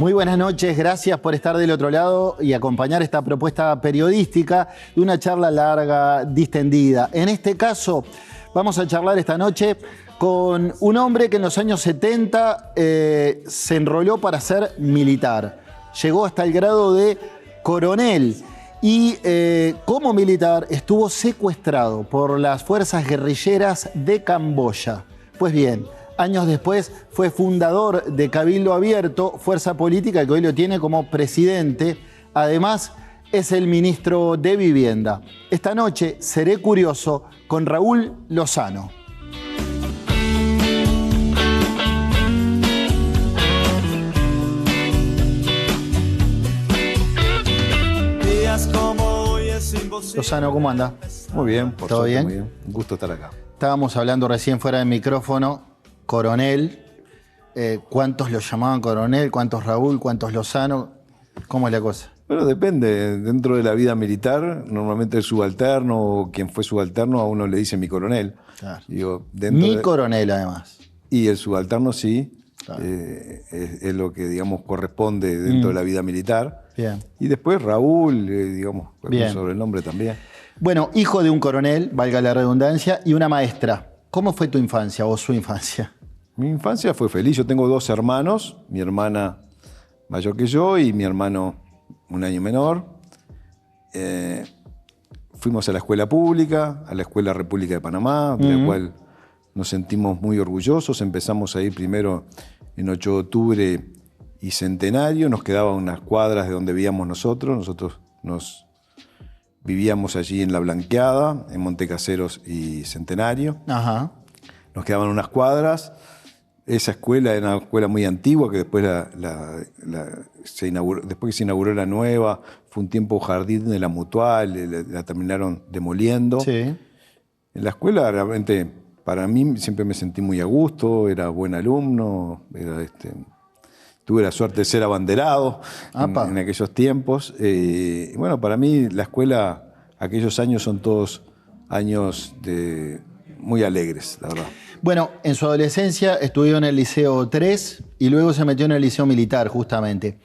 Muy buenas noches, gracias por estar del otro lado y acompañar esta propuesta periodística de una charla larga, distendida. En este caso, vamos a charlar esta noche con un hombre que en los años 70 se enroló para ser militar. Llegó hasta el grado de coronel y como militar estuvo secuestrado por las fuerzas guerrilleras de Camboya. Pues bien, años después fue fundador de Cabildo Abierto, fuerza política que hoy lo tiene como presidente. Además, es el ministro de Vivienda. Esta noche seré curioso con Raúl Lozano. Lozano, ¿cómo anda? Muy bien, por ¿Todo bien? Muy bien. Un gusto estar acá. Estábamos hablando recién fuera del micrófono. Coronel, ¿cuántos lo llamaban coronel? ¿Cuántos Raúl? ¿Cuántos Lozano? ¿Cómo es la cosa? Bueno, depende. Dentro de la vida militar, normalmente el subalterno o quien fue subalterno a uno le dice mi coronel. Claro. Digo, Coronel, además. Y el subalterno sí, Claro. es lo que, digamos, corresponde dentro de la vida militar. Bien. Y después Raúl, digamos, Bien. un sobrenombre también. Bueno, hijo de un coronel, valga la redundancia, y una maestra. ¿Cómo fue tu infancia o su infancia? Mi infancia fue feliz. Yo tengo dos hermanos, mi hermana mayor que yo y mi hermano un año menor. Fuimos a la escuela pública, a la Escuela República de Panamá, de la cual nos sentimos muy orgullosos. Empezamos ahí primero en 8 de octubre y Centenario. Nos quedaban unas cuadras de donde vivíamos nosotros. Nosotros nos vivíamos allí en La Blanqueada, en Montecaseros y Centenario. Ajá. Nos quedaban unas cuadras. Esa escuela era una escuela muy antigua que después, se inauguró, después que se inauguró la nueva, fue un tiempo jardín de la Mutual, la terminaron demoliendo. Sí. En la escuela realmente, para mí, siempre me sentí muy a gusto, era buen alumno, tuve la suerte de ser abanderado en aquellos tiempos. Bueno, para mí la escuela, aquellos años son todos años muy alegres, la verdad. Bueno, en su adolescencia estudió en el Liceo 3 y luego se metió en el Liceo Militar, justamente.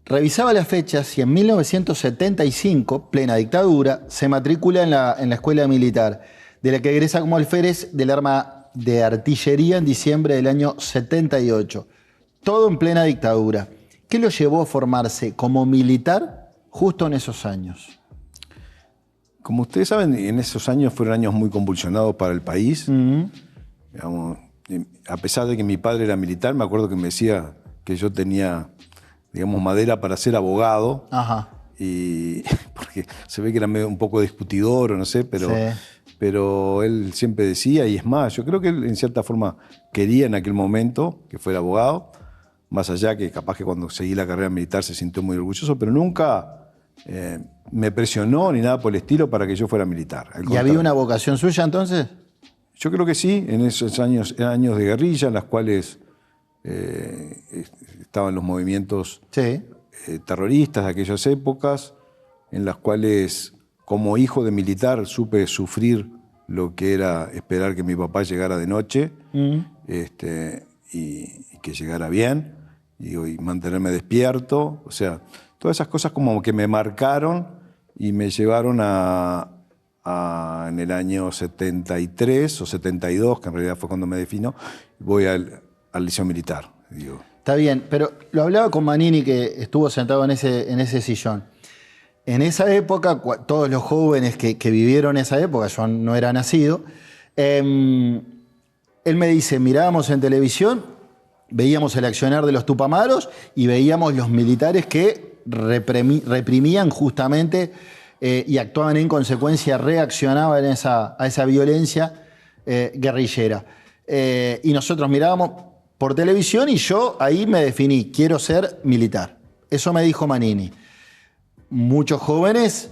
Revisaba las fechas y en 1975, plena dictadura, se matricula en la Escuela Militar, de la que egresa como alférez del arma de artillería en diciembre del año 78. Todo en plena dictadura. ¿Qué lo llevó a formarse como militar justo en esos años? Como ustedes saben, en esos años fueron años muy convulsionados para el país. Digamos, a pesar de que mi padre era militar, me acuerdo que me decía que yo tenía, digamos, madera para ser abogado. Ajá. Y porque se ve que era medio un poco discutidor o no sé, pero, Sí. pero él siempre decía, y es más, yo creo que él en cierta forma quería en aquel momento que fuera abogado, más allá que capaz que cuando seguí la carrera militar se sintió muy orgulloso, pero nunca me presionó ni nada por el estilo para que yo fuera militar. ¿Y había una vocación suya entonces? Yo creo que sí, en esos años, eran años de guerrilla en las cuales estaban los movimientos Sí. terroristas de aquellas épocas, en las cuales como hijo de militar supe sufrir lo que era esperar que mi papá llegara de noche y que llegara bien y mantenerme despierto. O sea, todas esas cosas como que me marcaron y me llevaron en el año 73 o 72, que en realidad fue cuando me defino, voy al Liceo Militar. Digo. Está bien, pero lo hablaba con Manini, que estuvo sentado en ese sillón. En esa época, todos los jóvenes que vivieron esa época, yo no era nacido, él me dice, mirábamos en televisión, veíamos el accionar de los Tupamaros y veíamos los militares que reprimían justamente y actuaban en consecuencia, reaccionaban a esa violencia guerrillera. Y nosotros mirábamos por televisión y yo ahí me definí, quiero ser militar. Eso me dijo Manini. Muchos jóvenes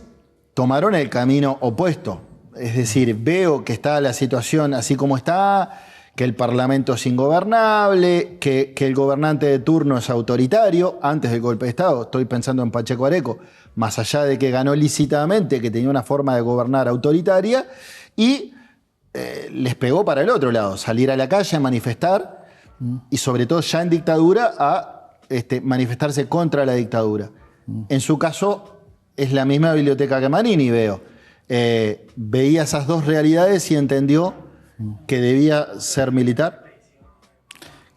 tomaron el camino opuesto. Es decir, veo que está la situación así como está, que el Parlamento es ingobernable, que el gobernante de turno es autoritario. Antes del golpe de Estado, estoy pensando en Pacheco Areco, más allá de que ganó lícitamente, que tenía una forma de gobernar autoritaria, y les pegó para el otro lado, salir a la calle a manifestar, y sobre todo ya en dictadura a manifestarse contra la dictadura. En su caso, es la misma biblioteca que Manini, veo. Veía esas dos realidades y entendió que debía ser militar.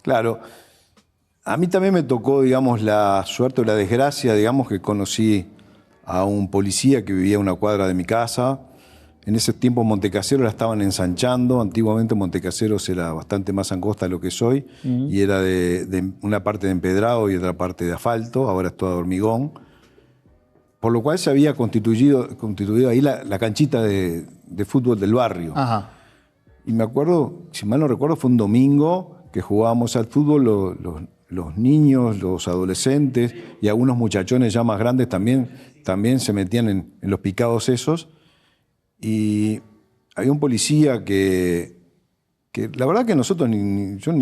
Claro. A mí también me tocó, digamos, la suerte o la desgracia, digamos, que conocí a un policía que vivía a una cuadra de mi casa. En ese tiempo Montecaseros la estaban ensanchando. Antiguamente Montecaseros era bastante más angosta de lo que es hoy y era de una parte de empedrado y otra parte de asfalto. Ahora es toda de hormigón. Por lo cual se había constituido ahí la canchita de fútbol del barrio. Ajá. Y me acuerdo, si mal no recuerdo, fue un domingo que jugábamos al fútbol los niños, los adolescentes y algunos muchachones ya más grandes también se metían en los picados esos. Y había un policía que la verdad que nosotros, yo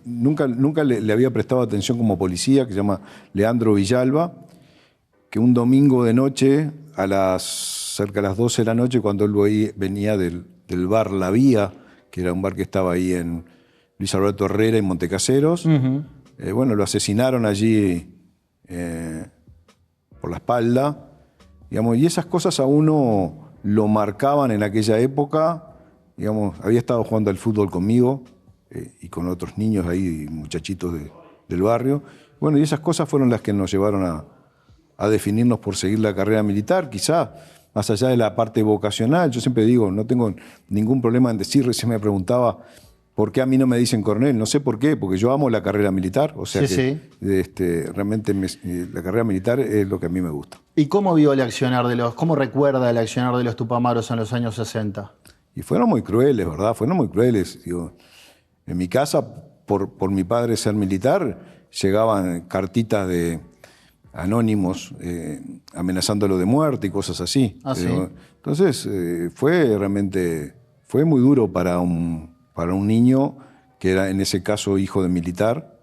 nunca le había prestado atención como policía, que se llama Leandro Villalba, que un domingo de noche, cerca de las 12 de la noche, cuando él venía del bar La Vía, que era un bar que estaba ahí en Luis Alberto Herrera y Montecaseros, bueno, lo asesinaron allí por la espalda, digamos, y esas cosas a uno lo marcaban en aquella época. Digamos, había estado jugando al fútbol conmigo y con otros niños ahí, muchachitos del barrio. Bueno, y esas cosas fueron las que nos llevaron a definirnos por seguir la carrera militar, quizá más allá de la parte vocacional. Yo siempre digo, no tengo ningún problema en decir, recién me preguntaba, ¿por qué a mí no me dicen coronel? No sé por qué, porque yo amo la carrera militar, o sea realmente la carrera militar es lo que a mí me gusta. ¿Y cómo vio el accionar cómo recuerda el accionar de los Tupamaros en los años 60? Y fueron muy crueles, ¿verdad? Fueron muy crueles. Digo, en mi casa, por mi padre ser militar, llegaban cartitas de anónimos amenazándolo de muerte y cosas así. ¿Ah, sí? Entonces, fue muy duro para un niño que era, en ese caso, hijo de militar,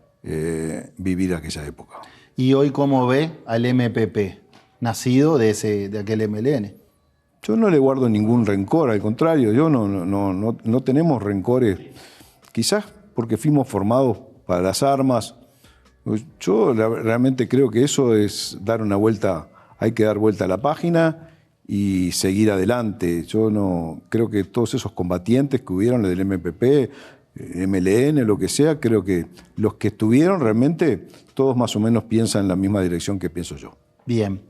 vivir aquella época. ¿Y hoy cómo ve al MPP, nacido de aquel MLN? Yo no le guardo ningún rencor, al contrario, no tenemos rencores, quizás porque fuimos formados para las armas. Yo realmente creo que eso es dar una vuelta, hay que dar vuelta a la página y seguir adelante. Yo no creo que todos esos combatientes que hubieron del MPP, MLN, lo que sea, creo que los que estuvieron realmente, todos más o menos piensan en la misma dirección que pienso yo. Bien.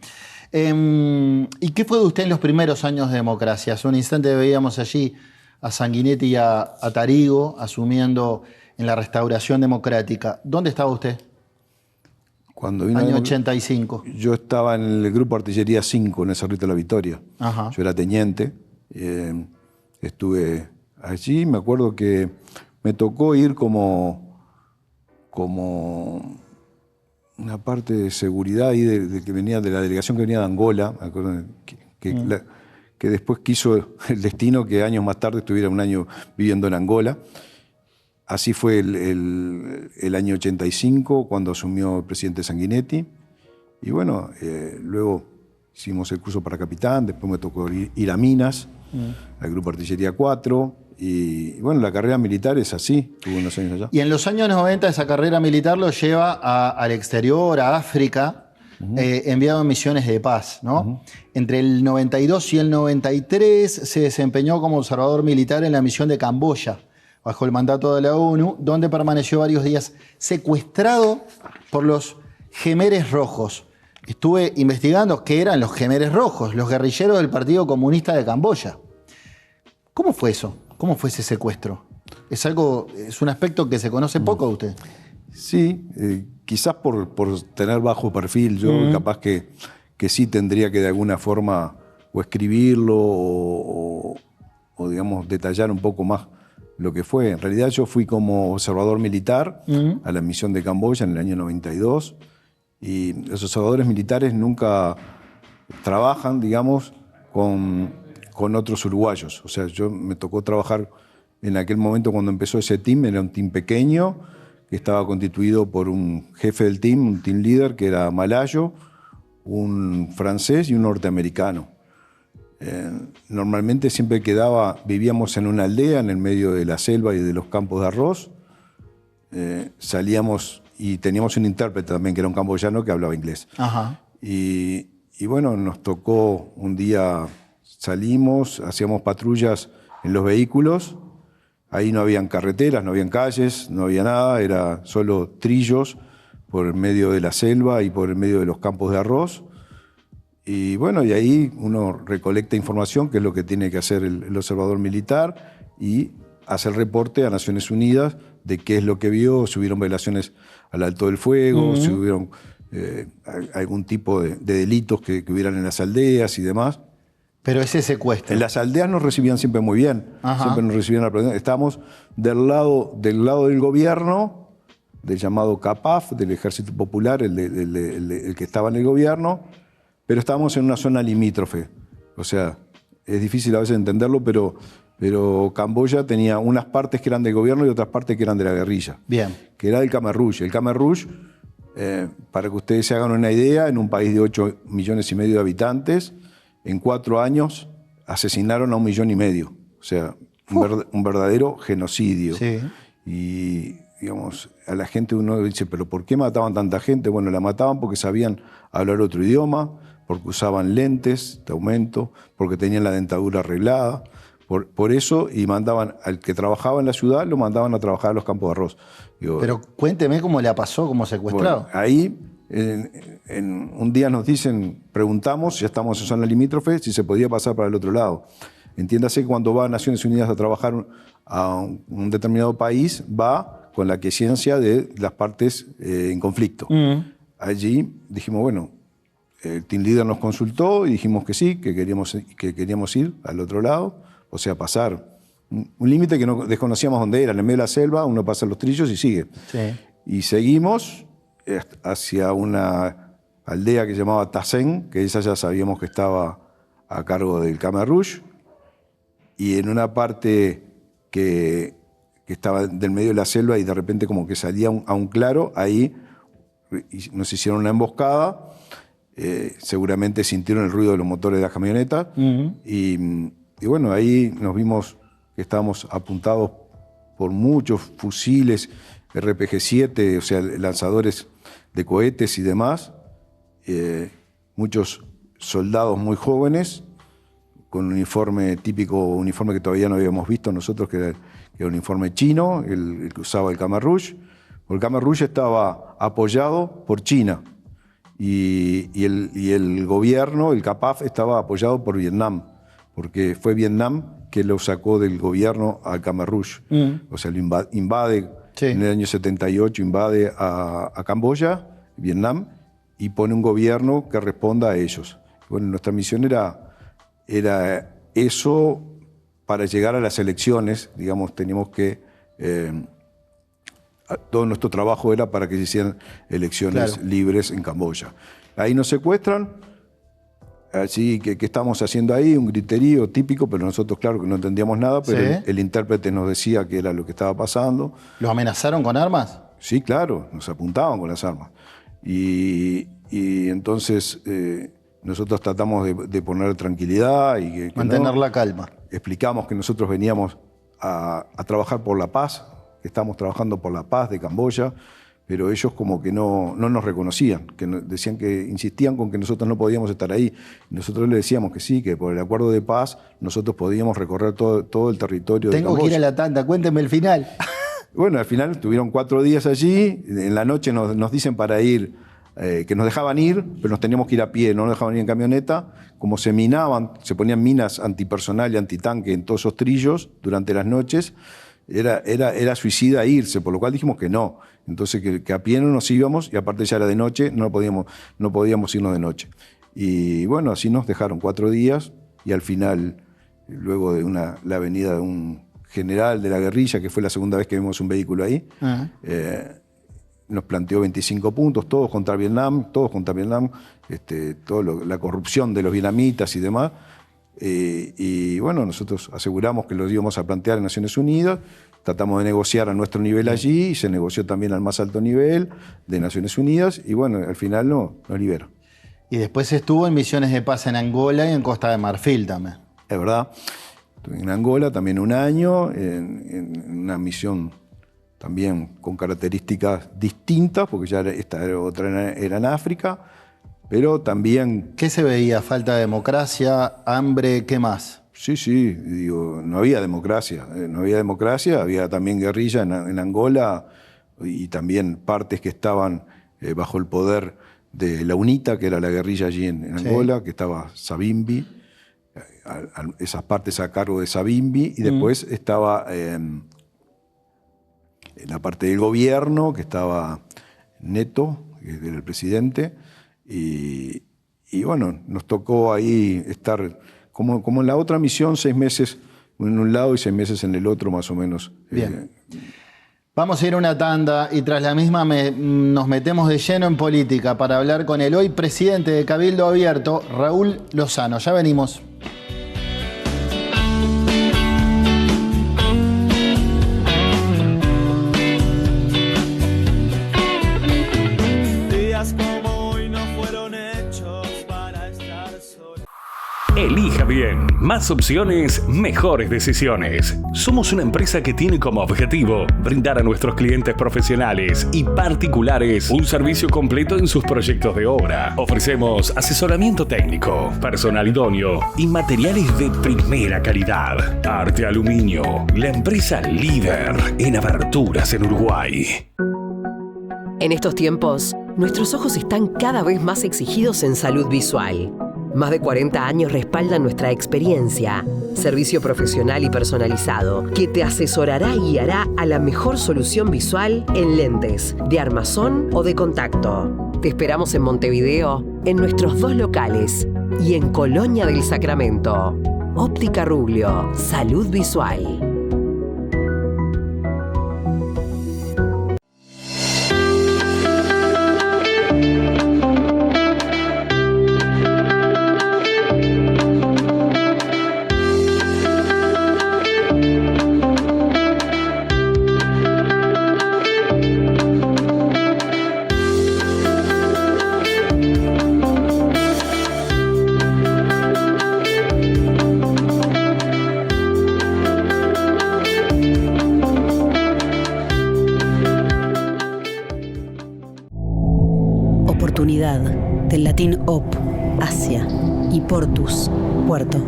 ¿Y qué fue de usted en los primeros años de democracia? Hace un instante veíamos allí a Sanguinetti y a Tarigo asumiendo en la restauración democrática. ¿Dónde estaba usted? Cuando vino año 85. Yo estaba en el grupo Artillería 5, en el Cerrito de la Victoria. Ajá. Yo era teniente. Estuve allí. Me acuerdo que me tocó ir como una parte de seguridad ahí que venía de la delegación que venía de Angola. Me acuerdo que después quiso el destino que años más tarde estuviera un año viviendo en Angola. Así fue el año 85, cuando asumió el presidente Sanguinetti. Y bueno, luego hicimos el curso para capitán, después me tocó ir a Minas, al Grupo Artillería 4. Y bueno, la carrera militar es así, tuve unos años allá. Y en los años 90 esa carrera militar lo lleva al exterior, a África, enviado en misiones de paz, ¿no? Entre el 92 y el 93 se desempeñó como observador militar en la misión de Camboya, bajo el mandato de la ONU, donde permaneció varios días secuestrado por los Jemeres Rojos. Estuve investigando qué eran los Jemeres Rojos, los guerrilleros del Partido Comunista de Camboya. ¿Cómo fue eso? ¿Cómo fue ese secuestro? Es un aspecto que se conoce poco de usted. Sí, quizás por tener bajo perfil, yo capaz que sí tendría que de alguna forma o escribirlo o digamos detallar un poco más lo que fue. En realidad yo fui como observador militar a la misión de Camboya en el año 92 y los observadores militares nunca trabajan, digamos, con otros uruguayos. O sea, me tocó trabajar en aquel momento cuando empezó ese team, era un team pequeño, que estaba constituido por un jefe del team, un team leader, que era malayo, un francés y un norteamericano. Normalmente siempre vivíamos en una aldea en el medio de la selva y de los campos de arroz. Salíamos y teníamos un intérprete también, que era un camboyano que hablaba inglés. Ajá. Y bueno, nos tocó un día, salimos, hacíamos patrullas en los vehículos. Ahí no habían carreteras, no habían calles, no había nada, era solo trillos por el medio de la selva y por el medio de los campos de arroz. Y bueno, y ahí uno recolecta información, que es lo que tiene que hacer el observador militar, y hace el reporte a Naciones Unidas de qué es lo que vio, si hubieron violaciones al alto del fuego, si hubieron algún tipo de delitos que hubieran en las aldeas y demás. Pero ese secuestro. En las aldeas nos recibían siempre muy bien, siempre nos recibían aplaudiendo. Estábamos del lado del gobierno, del llamado CAPAF, del Ejército Popular, el que estaba en el gobierno, pero estábamos en una zona limítrofe. O sea, es difícil a veces entenderlo, pero Camboya tenía unas partes que eran del gobierno y otras partes que eran de la guerrilla. Bien. Que era del Khmer Rouge. El Khmer Rouge, para que ustedes se hagan una idea, en un país de 8,5 millones de habitantes, en 4 años asesinaron a 1,5 millones. O sea, un verdadero genocidio. Sí. Y, digamos, a la gente uno dice, ¿pero por qué mataban tanta gente? Bueno, la mataban porque sabían hablar otro idioma, porque usaban lentes de aumento, porque tenían la dentadura arreglada. Por eso, y mandaban al que trabajaba en la ciudad, lo mandaban a trabajar a los campos de arroz. Digo, Pero cuénteme cómo le pasó como secuestrado. bueno, ahí, un día nos dicen, preguntamos, ya estamos en zona limítrofe, si se podía pasar para el otro lado. Entiéndase que cuando va a Naciones Unidas a trabajar a un determinado país, va con la quiesencia de las partes en conflicto. Allí dijimos, bueno, el team leader nos consultó y dijimos que sí, que queríamos ir al otro lado, o sea, pasar un límite que no desconocíamos dónde era, en el medio de la selva, uno pasa los trillos y sigue. Sí. Y seguimos hacia una aldea que se llamaba Tasen, que esa ya sabíamos que estaba a cargo del Khmer Rouge, y en una parte que estaba del medio de la selva y de repente como que salía a un claro, ahí nos hicieron una emboscada, seguramente sintieron el ruido de los motores de las camionetas, y bueno, ahí nos vimos que estábamos apuntados por muchos fusiles RPG-7, o sea, lanzadores de cohetes y demás, muchos soldados muy jóvenes, con un uniforme típico, uniforme que todavía no habíamos visto nosotros, que era un uniforme chino, el que usaba el Khmer Rouge. El Khmer Rouge estaba apoyado por China y el gobierno, el CAPAF, estaba apoyado por Vietnam, porque fue Vietnam que lo sacó del gobierno al Khmer Rouge. O sea, lo invade en el año 78, invade a Camboya, Vietnam, y pone un gobierno que responda a ellos. Bueno, nuestra misión era eso. Para llegar a las elecciones, digamos, teníamos que... todo nuestro trabajo era para que se hicieran elecciones libres en Camboya. Ahí nos secuestran, así que ¿qué estamos haciendo ahí? Un griterío típico, pero nosotros, claro, que no entendíamos nada, pero el intérprete nos decía que era lo que estaba pasando. ¿Los amenazaron con armas? Sí, claro, nos apuntaban con las armas. Y entonces nosotros tratamos de poner tranquilidad y que mantener la calma. Explicamos que nosotros veníamos a trabajar por la paz, que estamos trabajando por la paz de Camboya, pero ellos como que no nos reconocían, que decían que insistían con que nosotros no podíamos estar ahí. Y nosotros les decíamos que sí, que por el acuerdo de paz nosotros podíamos recorrer todo el territorio de Camboya. Tengo que ir a la tanda, cuénteme el final. Bueno, al final estuvieron 4 días allí, en la noche nos dicen para ir, que nos dejaban ir, pero nos teníamos que ir a pie, no nos dejaban ir en camioneta. Como se minaban, se ponían minas antipersonal y antitanque en todos esos trillos durante las noches, era suicida irse, por lo cual dijimos que no. Entonces que a pie no nos íbamos, y aparte ya era de noche, no podíamos irnos de noche. Y bueno, así nos dejaron 4 días, y al final, luego de la venida de un general de la guerrilla, que fue la segunda vez que vimos un vehículo ahí, nos planteó 25 puntos, todos contra Vietnam, la corrupción de los vietnamitas y demás. Y bueno, nosotros aseguramos que lo íbamos a plantear en Naciones Unidas, tratamos de negociar a nuestro nivel allí, y se negoció también al más alto nivel de Naciones Unidas, y bueno, al final nos liberó. Y después estuvo en misiones de paz en Angola y en Costa de Marfil también. Es verdad, estuve en Angola también un año, en una misión también con características distintas, porque ya otra era en África, pero también... ¿Qué se veía? ¿Falta de democracia? ¿Hambre? ¿Qué más? Sí, digo, no había democracia, había también guerrilla en Angola y también partes que estaban bajo el poder de la UNITA, que era la guerrilla allí en Angola, que estaba Savimbi, esas partes a cargo de Savimbi, y después estaba en la parte del gobierno, que estaba Neto, que era el presidente, y bueno, nos tocó ahí estar, como en la otra misión, 6 meses en un lado y 6 meses en el otro, más o menos. Bien. Vamos a ir a una tanda y tras la misma nos metemos de lleno en política para hablar con el hoy presidente de Cabildo Abierto, Raúl Lozano. Ya venimos. Elija bien. Más opciones, mejores decisiones. Somos una empresa que tiene como objetivo brindar a nuestros clientes profesionales y particulares un servicio completo en sus proyectos de obra. Ofrecemos asesoramiento técnico, personal idóneo y materiales de primera calidad. Arte Aluminio, la empresa líder en aberturas en Uruguay. En estos tiempos, nuestros ojos están cada vez más exigidos en salud visual. Más de 40 años respaldan nuestra experiencia, servicio profesional y personalizado, que te asesorará y guiará a la mejor solución visual en lentes, de armazón o de contacto. Te esperamos en Montevideo, en nuestros 2 locales, y en Colonia del Sacramento. Óptica Ruglio, salud visual. Oportunidad, del latín op, hacia, y portus, puerto.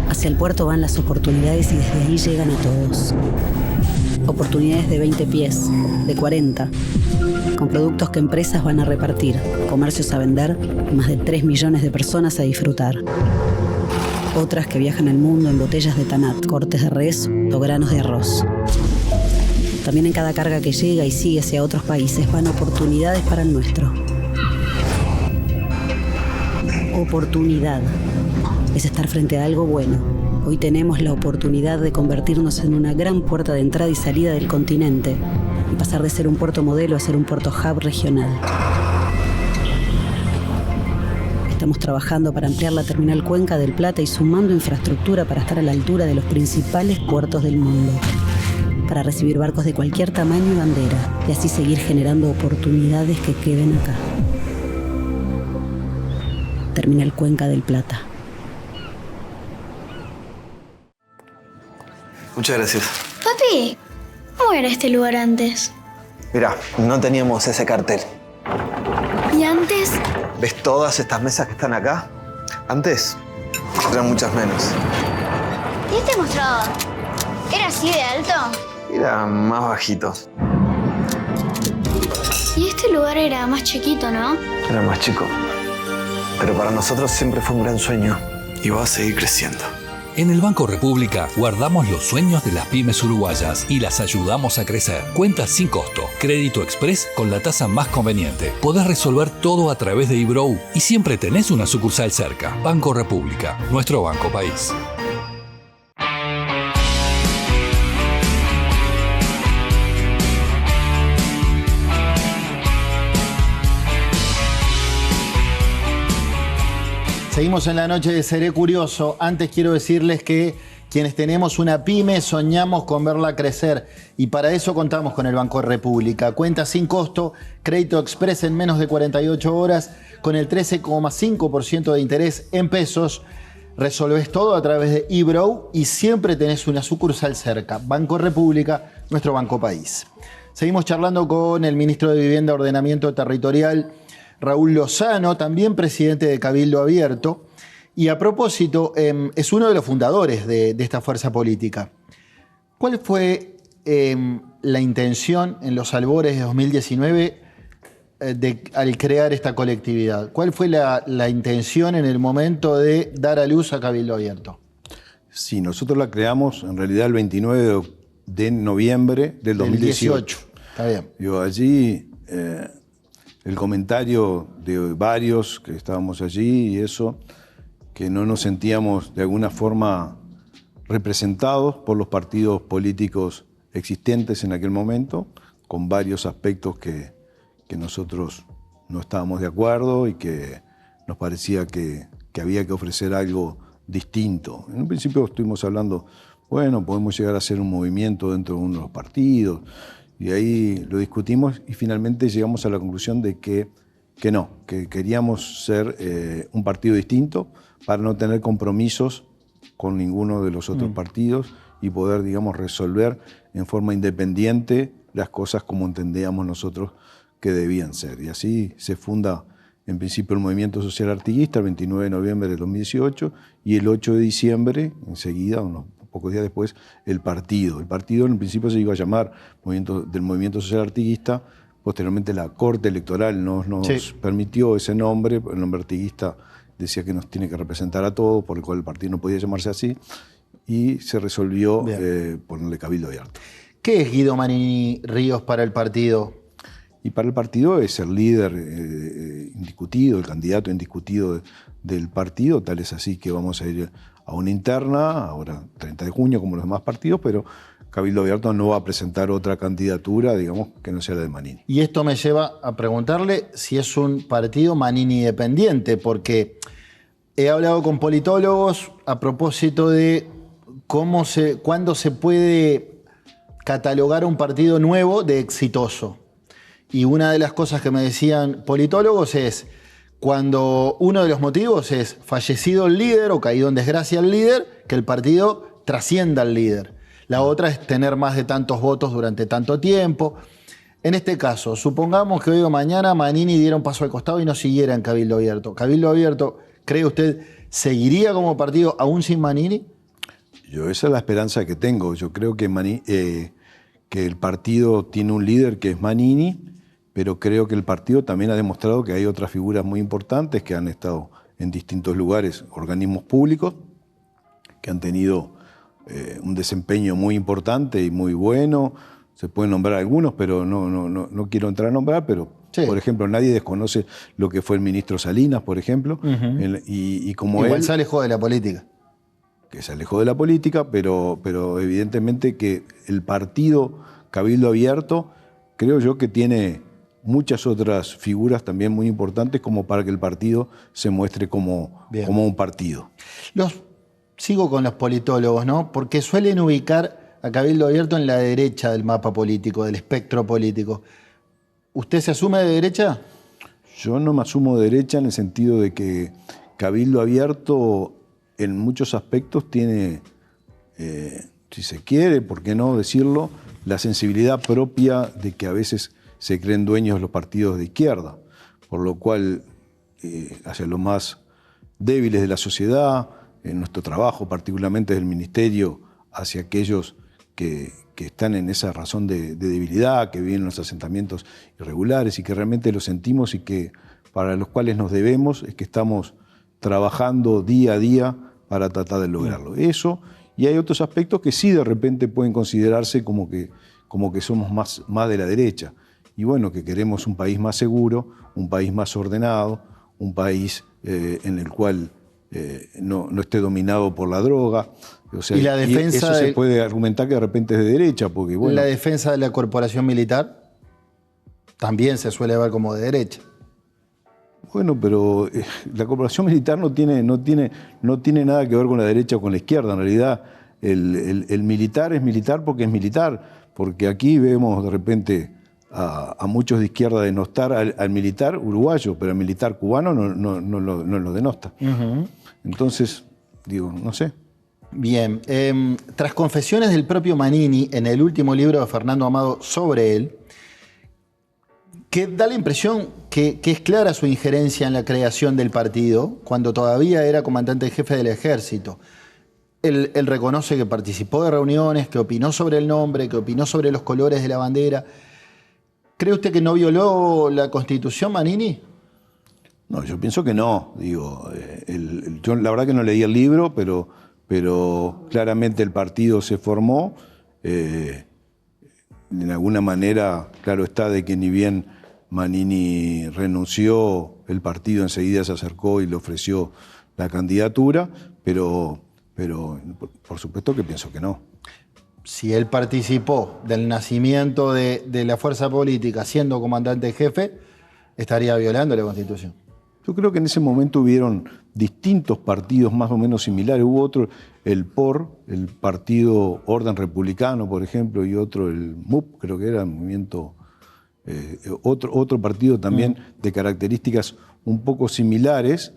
Hacia el puerto van las oportunidades y desde ahí llegan a todos. Oportunidades de 20 pies, de 40, con productos que empresas van a repartir, comercios a vender y más de 3 millones de personas a disfrutar. Otras que viajan el mundo en botellas de tanat, cortes de res o granos de arroz. También en cada carga que llega y sigue hacia otros países van oportunidades para el nuestro. Oportunidad es estar frente a algo bueno. Hoy tenemos la oportunidad de convertirnos en una gran puerta de entrada y salida del continente y pasar de ser un puerto modelo a ser un puerto hub regional. Estamos trabajando para ampliar la terminal Cuenca del Plata y sumando infraestructura para estar a la altura de los principales puertos del mundo, para recibir barcos de cualquier tamaño y bandera, y así seguir generando oportunidades que queden acá. Terminal Cuenca del Plata. Muchas gracias. Papi, ¿cómo era este lugar antes? Mirá, no teníamos ese cartel. ¿Y antes? ¿Ves todas estas mesas que están acá? Antes eran muchas menos. ¿Y este mostrador? ¿Era así de alto? Eran más bajitos. Y este lugar era más chiquito, ¿no? Era más chico. Pero para nosotros siempre fue un gran sueño. Y va a seguir creciendo. En el Banco República guardamos los sueños de las pymes uruguayas y las ayudamos a crecer. Cuentas sin costo, crédito express con la tasa más conveniente. Podés resolver todo a través de eBrow y siempre tenés una sucursal cerca. Banco República, nuestro banco país. Seguimos en la noche de Seré Curioso. Antes quiero decirles que quienes tenemos una pyme soñamos con verla crecer y para eso contamos con el Banco República. Cuenta sin costo, crédito express en menos de 48 horas con el 13,5% de interés en pesos. resolvés todo a través de eBrow y siempre tenés una sucursal cerca. Banco República, nuestro banco país. Seguimos charlando con el ministro de Vivienda y Ordenamiento Territorial, Raúl Lozano, también presidente de Cabildo Abierto. Y a propósito, es uno de los fundadores de esta fuerza política. ¿Cuál fue la intención en los albores de 2019 al crear esta colectividad? ¿Cuál fue la intención en el momento de dar a luz a Cabildo Abierto? Sí, nosotros la creamos en realidad el 29 de noviembre del 2018. Está bien. Allí el comentario de varios que estábamos allí y eso, que no nos sentíamos de alguna forma representados por los partidos políticos existentes en aquel momento, con varios aspectos que nosotros no estábamos de acuerdo y que nos parecía que había que ofrecer algo distinto. En un principio estuvimos hablando, bueno, podemos llegar a hacer un movimiento dentro de uno de los partidos, y ahí lo discutimos y finalmente llegamos a la conclusión de que no, que queríamos ser un partido distinto para no tener compromisos con ninguno de los otros partidos y poder, digamos, resolver en forma independiente las cosas como entendíamos nosotros que debían ser. Y así se funda en principio el Movimiento Social Artiguista el 29 de noviembre de 2018 y el 8 de diciembre, enseguida, unos pocos días después, el partido. El partido en principio se iba a llamar del Movimiento Social Artiguista. Posteriormente la Corte Electoral nos permitió ese nombre. El nombre artiguista decía que nos tiene que representar a todos, por el cual el partido no podía llamarse así, y se resolvió ponerle Cabildo Abierto. ¿Qué es Guido Manini Ríos para el partido? Y para el partido es el líder indiscutido, el candidato indiscutido del partido, tal es así que vamos a ir a una interna, ahora 30 de junio como los demás partidos, pero Cabildo Abierto no va a presentar otra candidatura, digamos, que no sea la de Manini. Y esto me lleva a preguntarle si es un partido Manini dependiente, porque he hablado con politólogos a propósito de cuándo se puede catalogar un partido nuevo de exitoso. Y una de las cosas que me decían politólogos es cuando uno de los motivos es fallecido el líder o caído en desgracia el líder, que el partido trascienda al líder. La otra es tener más de tantos votos durante tanto tiempo. En este caso, supongamos que hoy o mañana Manini diera un paso al costado y no siguiera en Cabildo Abierto. ¿Cabildo Abierto, cree usted, seguiría como partido aún sin Manini? Esa es la esperanza que tengo. Yo creo que el partido tiene un líder que es Manini, pero creo que el partido también ha demostrado que hay otras figuras muy importantes que han estado en distintos lugares, organismos públicos, que han tenido un desempeño muy importante y muy bueno. Se pueden nombrar algunos, pero no quiero entrar a nombrar, pero por ejemplo, nadie desconoce lo que fue el ministro Salinas, por ejemplo. Y como igual se alejó de la política. Que se alejó de la política, pero evidentemente que el partido Cabildo Abierto, creo yo que tiene muchas otras figuras también muy importantes como para que el partido se muestre como un partido. Sigo con los politólogos, ¿no? Porque suelen ubicar a Cabildo Abierto en la derecha del mapa político, del espectro político. ¿Usted se asume de derecha? Yo no me asumo de derecha en el sentido de que Cabildo Abierto en muchos aspectos tiene, si se quiere, por qué no decirlo, la sensibilidad propia de que a veces se creen dueños los partidos de izquierda, por lo cual hacia los más débiles de la sociedad, en nuestro trabajo, particularmente del Ministerio, hacia aquellos que están en esa razón de debilidad, que viven en los asentamientos irregulares y que realmente lo sentimos y que para los cuales nos debemos, es que estamos trabajando día a día para tratar de lograrlo. Eso, y hay otros aspectos que sí de repente pueden considerarse como que somos más de la derecha. Y bueno, que queremos un país más seguro, un país más ordenado, un país en el cual no esté dominado por la droga. O sea, y la defensa eso se puede argumentar que de repente es de derecha, porque bueno. La defensa de la corporación militar también se suele ver como de derecha. Bueno, pero la corporación militar no tiene nada que ver con la derecha o con la izquierda. En realidad, el militar es militar porque es militar. Porque aquí vemos de repente a muchos de izquierda denostar al militar uruguayo, pero al militar cubano no lo denosta. Entonces, Digo, no sé. Bien. Tras confesiones del propio Manini en el último libro de Fernando Amado sobre él, que da la impresión que es clara su injerencia en la creación del partido, cuando todavía era comandante en jefe del ejército. Él reconoce que participó de reuniones, que opinó sobre el nombre, que opinó sobre los colores de la bandera. ¿Cree usted que no violó la Constitución, Manini? No, yo pienso que no. Digo, yo la verdad que no leí el libro, pero claramente el partido se formó. De alguna manera, claro está de que ni bien Manini renunció, el partido enseguida se acercó y le ofreció la candidatura, pero por supuesto que pienso que no. Si él participó del nacimiento de la fuerza política siendo comandante jefe, estaría violando la Constitución. Yo creo que en ese momento hubieron distintos partidos más o menos similares. Hubo otro, el POR, el Partido Orden Republicano, por ejemplo, y otro, el MUP, creo que era el movimiento, otro partido también de características un poco similares,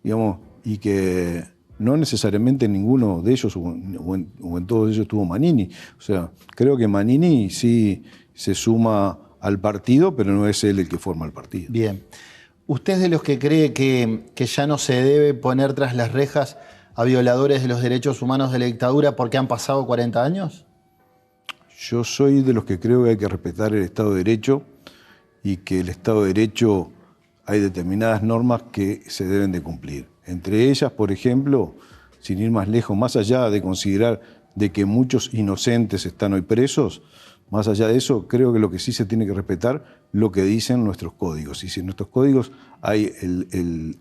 digamos, y que no necesariamente ninguno de ellos o en todos ellos estuvo Manini. O sea, creo que Manini sí se suma al partido, pero no es él el que forma el partido. Bien. ¿Usted es de los que cree que ya no se debe poner tras las rejas a violadores de los derechos humanos de la dictadura porque han pasado 40 años? Yo soy de los que creo que hay que respetar el Estado de Derecho y que el Estado de Derecho hay determinadas normas que se deben de cumplir. Entre ellas, por ejemplo, sin ir más lejos, más allá de considerar de que muchos inocentes están hoy presos, más allá de eso, creo que lo que sí se tiene que respetar lo que dicen nuestros códigos. Y si en nuestros códigos hay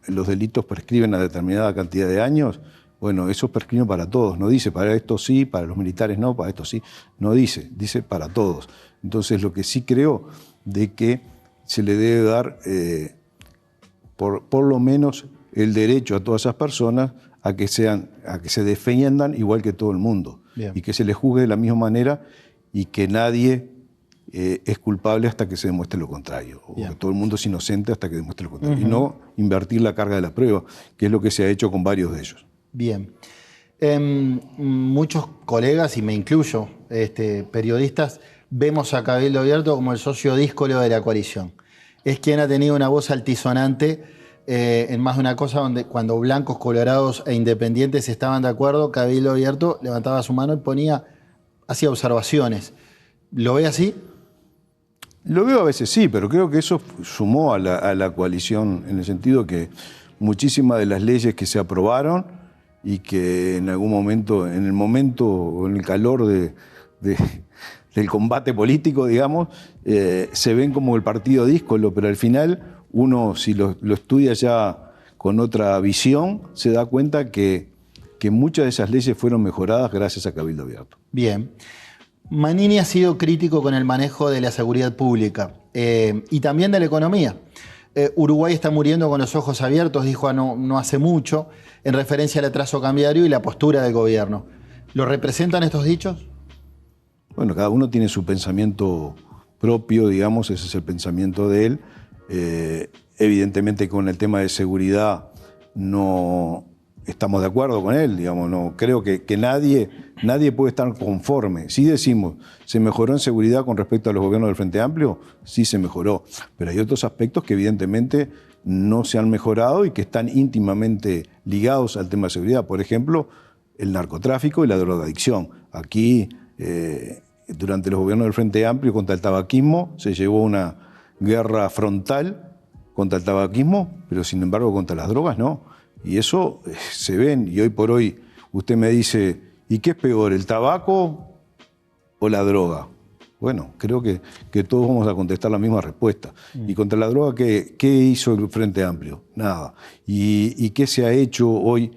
los delitos prescriben a determinada cantidad de años, bueno, eso prescriben para todos. No dice para esto sí, para los militares no, para esto sí. No dice para todos. Entonces, lo que sí creo de que se le debe dar, por lo menos, el derecho a todas esas personas a que se defiendan igual que todo el mundo. Bien. Y que se les juzgue de la misma manera y que nadie es culpable hasta que se demuestre lo contrario. O que todo el mundo es inocente hasta que demuestre lo contrario. Y no invertir la carga de la prueba, que es lo que se ha hecho con varios de ellos. Bien. Muchos colegas, y me incluyo, periodistas, vemos a Cabildo Abierto como el socio díscolo de la coalición. Es quien ha tenido una voz altisonante en más de una cosa, donde cuando blancos, colorados e independientes estaban de acuerdo, Cabildo Abierto levantaba su mano y hacía observaciones. ¿Lo ve así? Lo veo a veces sí, pero creo que eso sumó a la coalición en el sentido que muchísimas de las leyes que se aprobaron y que en algún momento, en el momento o en el calor del combate político, digamos, se ven como el partido díscolo, pero al final uno, si lo estudia ya con otra visión, se da cuenta que muchas de esas leyes fueron mejoradas gracias a Cabildo Abierto. Bien. Manini ha sido crítico con el manejo de la seguridad pública y también de la economía. Uruguay está muriendo con los ojos abiertos, dijo no hace mucho, en referencia al atraso cambiario y la postura del gobierno. ¿Lo representan estos dichos? Bueno, cada uno tiene su pensamiento propio, digamos, ese es el pensamiento de él. Evidentemente con el tema de seguridad no estamos de acuerdo con él, digamos, no creo que nadie puede estar conforme. Sí decimos, ¿se mejoró en seguridad con respecto a los gobiernos del Frente Amplio? Sí se mejoró, pero hay otros aspectos que evidentemente no se han mejorado y que están íntimamente ligados al tema de seguridad. Por ejemplo, el narcotráfico y la drogadicción. Aquí, durante los gobiernos del Frente Amplio contra el tabaquismo, se llevó una guerra frontal contra el tabaquismo, pero sin embargo contra las drogas no. Y eso se ven, y hoy por hoy usted me dice, ¿y qué es peor, el tabaco o la droga? Bueno, creo que todos vamos a contestar la misma respuesta. Y contra la droga, ¿qué hizo el Frente Amplio? Nada. ¿Y qué se ha hecho hoy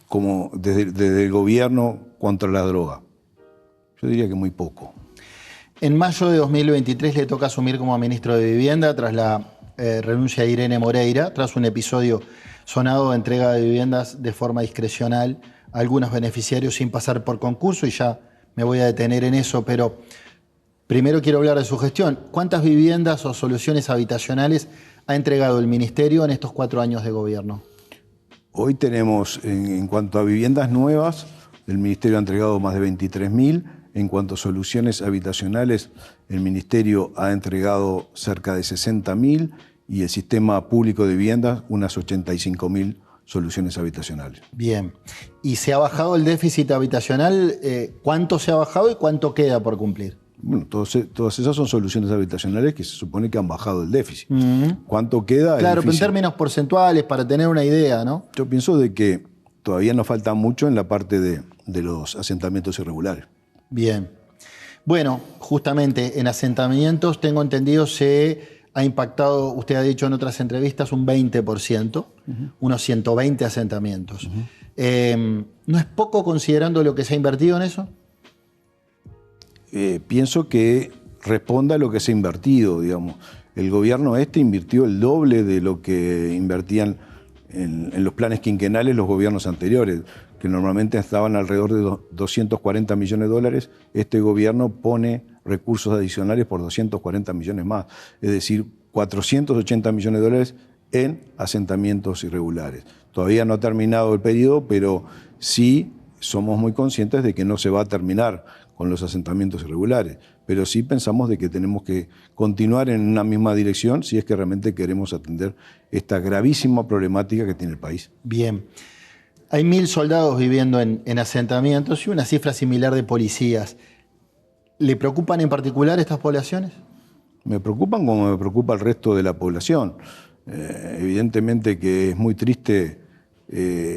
como desde el gobierno contra la droga? Yo diría que muy poco. En mayo de 2023 le toca asumir como ministro de Vivienda tras la renuncia de Irene Moreira, tras un episodio sonado de entrega de viviendas de forma discrecional a algunos beneficiarios sin pasar por concurso, y ya me voy a detener en eso, pero primero quiero hablar de su gestión. ¿Cuántas viviendas o soluciones habitacionales ha entregado el ministerio en estos 4 años de gobierno? Hoy tenemos, en cuanto a viviendas nuevas, el Ministerio ha entregado más de 23.000. En cuanto a soluciones habitacionales, el Ministerio ha entregado cerca de 60.000 y el Sistema Público de Viviendas unas 85.000 soluciones habitacionales. Bien. ¿Y se ha bajado el déficit habitacional? ¿Cuánto se ha bajado y cuánto queda por cumplir? Bueno, todas esas son soluciones habitacionales que se supone que han bajado el déficit. ¿Cuánto queda? Claro, pero en términos porcentuales, para tener una idea, ¿no? Yo pienso de que todavía nos falta mucho en la parte de los asentamientos irregulares. Bien. Bueno, justamente en asentamientos, tengo entendido, se ha impactado, usted ha dicho en otras entrevistas, un 20%, unos 120 asentamientos. ¿No es poco considerando lo que se ha invertido en eso? Pienso que responda a lo que se ha invertido, digamos. El gobierno invirtió el doble de lo que invertían en los planes quinquenales los gobiernos anteriores, que normalmente estaban alrededor de 240 millones de dólares. Este gobierno pone recursos adicionales por 240 millones más, es decir, 480 millones de dólares en asentamientos irregulares. Todavía no ha terminado el periodo, pero sí somos muy conscientes de que no se va a terminar con los asentamientos irregulares, pero sí pensamos de que tenemos que continuar en una misma dirección si es que realmente queremos atender esta gravísima problemática que tiene el país. Bien. Hay 1.000 soldados viviendo en asentamientos y una cifra similar de policías. ¿Le preocupan en particular estas poblaciones? Me preocupan como me preocupa el resto de la población. Evidentemente que es muy triste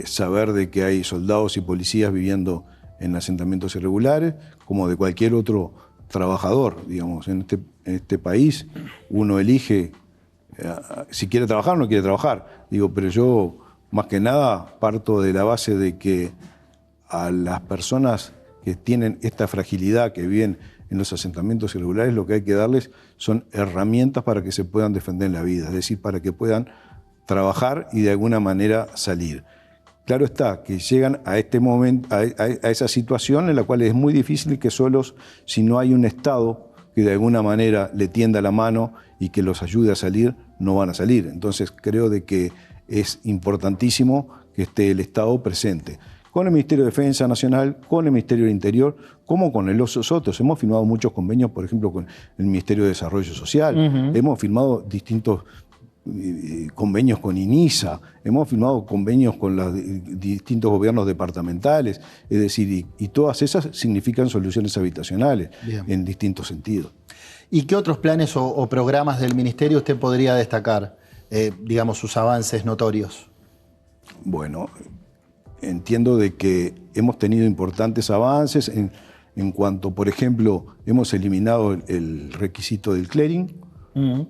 saber de que hay soldados y policías viviendo en asentamientos irregulares, como de cualquier otro trabajador. Digamos, en este país uno elige si quiere trabajar o no quiere trabajar. Pero yo, más que nada, parto de la base de que a las personas que tienen esta fragilidad, que viven en los asentamientos irregulares, lo que hay que darles son herramientas para que se puedan defender en la vida, es decir, para que puedan trabajar y de alguna manera salir. Claro está, que llegan a este momento, a esa situación en la cual es muy difícil que solos, si no hay un Estado que de alguna manera le tienda la mano y que los ayude a salir, no van a salir. Entonces creo de que es importantísimo que esté el Estado presente, con el Ministerio de Defensa Nacional, con el Ministerio del Interior, como con los otros. Hemos firmado muchos convenios, por ejemplo, con el Ministerio de Desarrollo Social, hemos firmado distintos convenios con INISA, hemos firmado convenios con los distintos gobiernos departamentales, es decir, y todas esas significan soluciones habitacionales. Bien. En distintos sentidos. ¿Y qué otros planes o programas del Ministerio usted podría destacar, digamos, sus avances notorios? Bueno, entiendo de que hemos tenido importantes avances en cuanto, por ejemplo, hemos eliminado el requisito del clearing,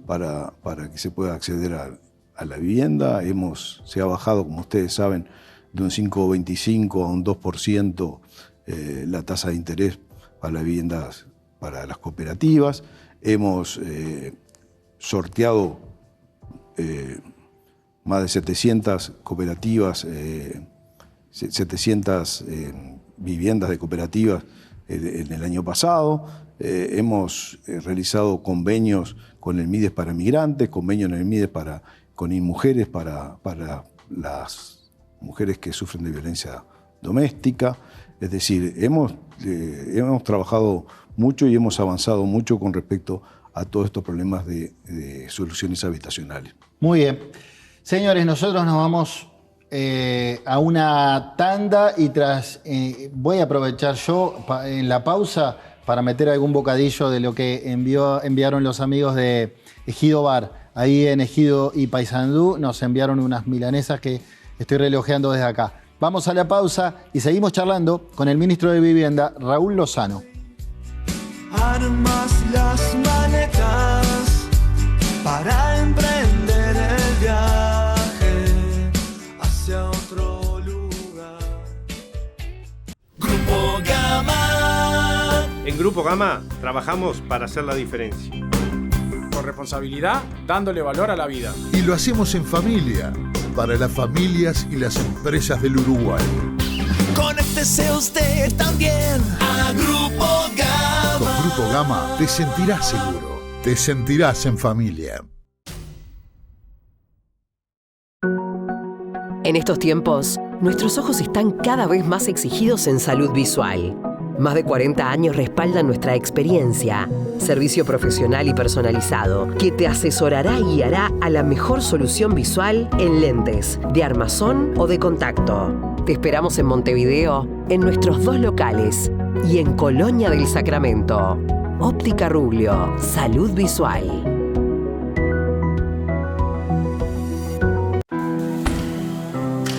para que se pueda acceder a la vivienda. Se ha bajado, como ustedes saben, de un 5,25 a un 2% la tasa de interés para las viviendas, para las cooperativas. Hemos sorteado más de 700 cooperativas, 700 viviendas de cooperativas en el año pasado. Hemos realizado convenios con el MIDES para migrantes, convenios en el MIDES con InMujeres para las mujeres que sufren de violencia doméstica. Es decir, hemos trabajado mucho y hemos avanzado mucho con respecto a todos estos problemas de soluciones habitacionales. Muy bien. Señores, nosotros nos vamos a una tanda y voy a aprovechar yo en la pausa para meter algún bocadillo de lo que enviaron los amigos de Ejido Bar. Ahí en Ejido y Paysandú nos enviaron unas milanesas que estoy relojeando desde acá. Vamos a la pausa y seguimos charlando con el ministro de Vivienda, Raúl Lozano. Armas las maletas para emprender el viaje hacia otro lugar. Grupo Gama. En Grupo Gama trabajamos para hacer la diferencia. Con responsabilidad, dándole valor a la vida. Y lo hacemos en familia, para las familias y las empresas del Uruguay. Conéctese usted también a Grupo Gama. Con Grupo Gama te sentirás seguro, te sentirás en familia. En estos tiempos, nuestros ojos están cada vez más exigidos en salud visual. Más de 40 años respaldan nuestra experiencia. Servicio profesional y personalizado que te asesorará y guiará a la mejor solución visual en lentes, de armazón o de contacto. Te esperamos en Montevideo, en nuestros 2 locales y en Colonia del Sacramento. Óptica Ruglio, salud visual.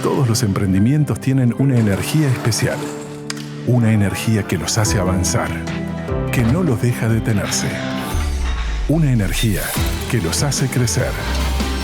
Todos los emprendimientos tienen una energía especial. Una energía que los hace avanzar, que no los deja detenerse. Una energía que los hace crecer.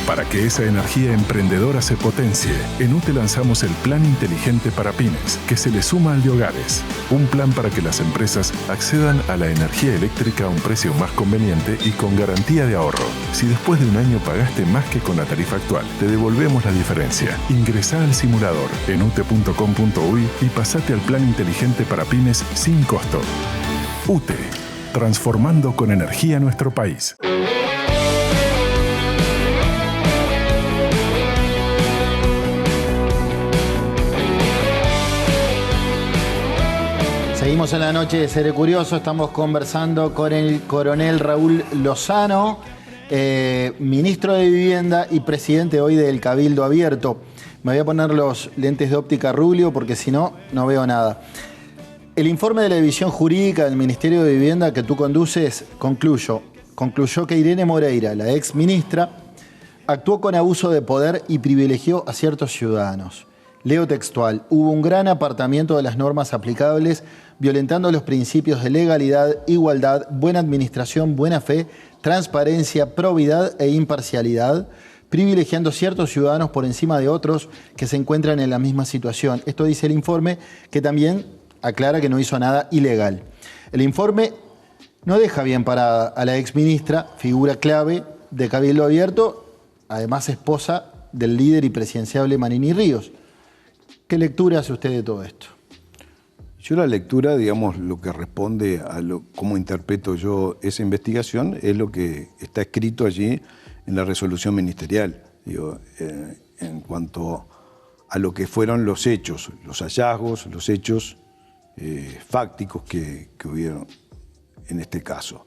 Para que esa energía emprendedora se potencie, en UTE lanzamos el Plan Inteligente para Pymes, que se le suma al de hogares. Un plan para que las empresas accedan a la energía eléctrica a un precio más conveniente y con garantía de ahorro. Si después de un año pagaste más que con la tarifa actual, te devolvemos la diferencia. Ingresá al simulador en ute.com.uy y pasate al Plan Inteligente para Pymes sin costo. UTE, transformando con energía nuestro país. Seguimos en la noche de Seré Curioso, estamos conversando con el coronel Raúl Lozano, ministro de Vivienda y presidente hoy del Cabildo Abierto. Me voy a poner los lentes de óptica Ruglio porque si no, no veo nada. El informe de la División Jurídica del Ministerio de Vivienda que tú conduces concluyó que Irene Moreira, la ex ministra, actuó con abuso de poder y privilegió a ciertos ciudadanos. Leo textual: hubo un gran apartamiento de las normas aplicables, violentando los principios de legalidad, igualdad, buena administración, buena fe, transparencia, probidad e imparcialidad, privilegiando ciertos ciudadanos por encima de otros que se encuentran en la misma situación. Esto dice el informe, que también aclara que no hizo nada ilegal. El informe no deja bien parada a la exministra, figura clave de Cabildo Abierto, además esposa del líder y presidenciable Manini Ríos. ¿Qué lectura hace usted de todo esto? Yo la lectura, digamos, lo que responde a cómo interpreto yo esa investigación es lo que está escrito allí en la resolución ministerial. Digo, en cuanto a lo que fueron los hechos, los hallazgos, los hechos fácticos que hubieron en este caso.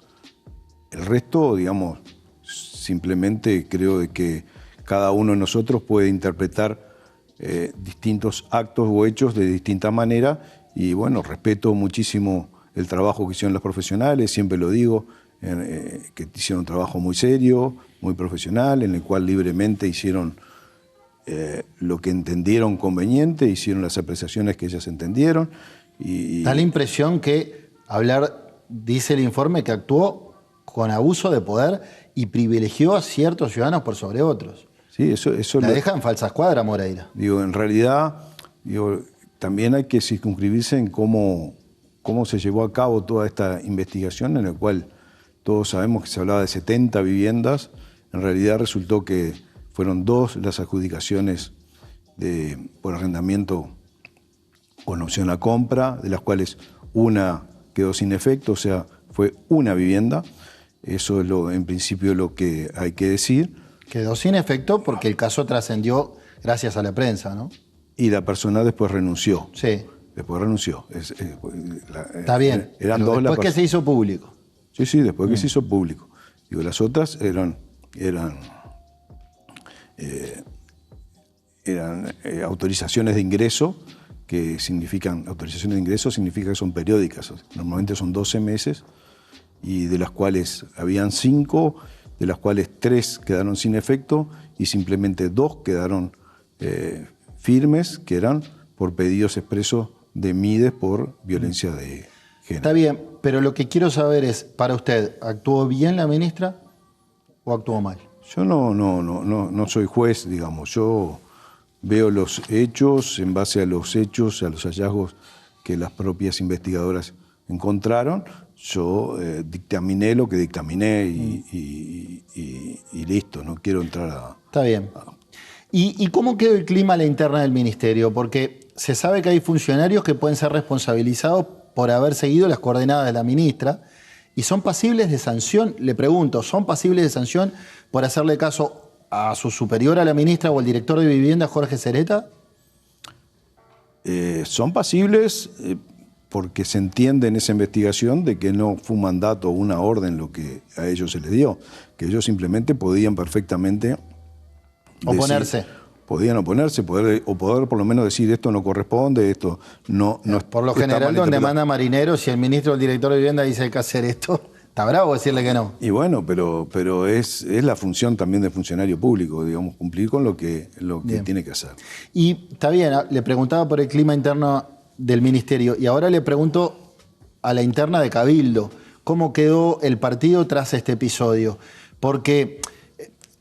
El resto, digamos, simplemente creo de que cada uno de nosotros puede interpretar distintos actos o hechos de distinta manera y bueno, respeto muchísimo el trabajo que hicieron los profesionales, siempre lo digo, que hicieron un trabajo muy serio, muy profesional, en el cual libremente hicieron lo que entendieron conveniente, hicieron las apreciaciones que ellas entendieron. Da la impresión que dice el informe que actuó con abuso de poder y privilegió a ciertos ciudadanos por sobre otros. Sí, eso la deja en falsa escuadra, Moreira. Digo, en realidad, también hay que circunscribirse en cómo se llevó a cabo toda esta investigación, en la cual todos sabemos que se hablaba de 70 viviendas. En realidad resultó que fueron 2 las adjudicaciones por arrendamiento con opción a compra, de las cuales una quedó sin efecto, o sea, fue una vivienda. Eso es en principio lo que hay que decir. Quedó sin efecto porque el caso trascendió gracias a la prensa, ¿no? Y la persona después renunció. Sí. Después renunció. Está bien. Eran dos después que se hizo público. Sí, después que se hizo público. Digo, las otras eran autorizaciones de ingreso, autorizaciones de ingreso significa que son periódicas. Normalmente son 12 meses, y de las cuales habían 5, de las cuales 3 quedaron sin efecto y simplemente 2 quedaron firmes, que eran por pedidos expresos de MIDES por violencia de género. Está bien, pero lo que quiero saber es, para usted, ¿actuó bien la ministra o actuó mal? Yo no soy juez, digamos. Yo veo los hechos, en base a los hechos, a los hallazgos que las propias investigadoras encontraron. Yo dictaminé lo que dictaminé y listo, no quiero entrar a... Está bien. ¿Y cómo quedó el clima a la interna del ministerio? Porque se sabe que hay funcionarios que pueden ser responsabilizados por haber seguido las coordenadas de la ministra y son pasibles de sanción. Le pregunto, ¿son pasibles de sanción por hacerle caso a su superior, a la ministra o al director de vivienda, Jorge Cereta? Son pasibles porque se entiende en esa investigación de que no fue un mandato o una orden lo que a ellos se les dio, que ellos simplemente podían perfectamente oponerse. Podían oponerse, poder por lo menos decir esto no corresponde, esto no por lo general, donde manda marineros, si el ministro o el director de vivienda dice hay que hacer esto, está bravo decirle que no. Y bueno, pero es la función también del funcionario público, digamos, cumplir con lo que tiene que hacer. Y está bien, le preguntaba por el clima interno del ministerio y ahora le pregunto a la interna de Cabildo, ¿cómo quedó el partido tras este episodio? Porque...